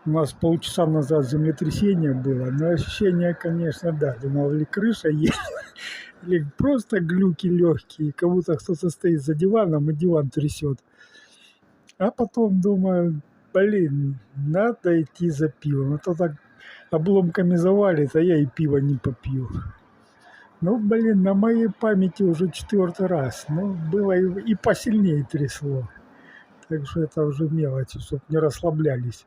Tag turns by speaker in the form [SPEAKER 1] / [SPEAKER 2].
[SPEAKER 1] У нас полчаса назад землетрясение было, но ощущение, конечно, да. Думал, или крыша едет, или просто глюки легкие, как будто кто-то стоит за диваном и диван трясет. А потом думаю, блин, надо идти за пивом. А то так обломками завалит, а я и пиво не попью. Ну, блин, на моей памяти уже 4-й раз. Ну, было и посильнее трясло. Так что это уже мелочи, чтобы не расслаблялись.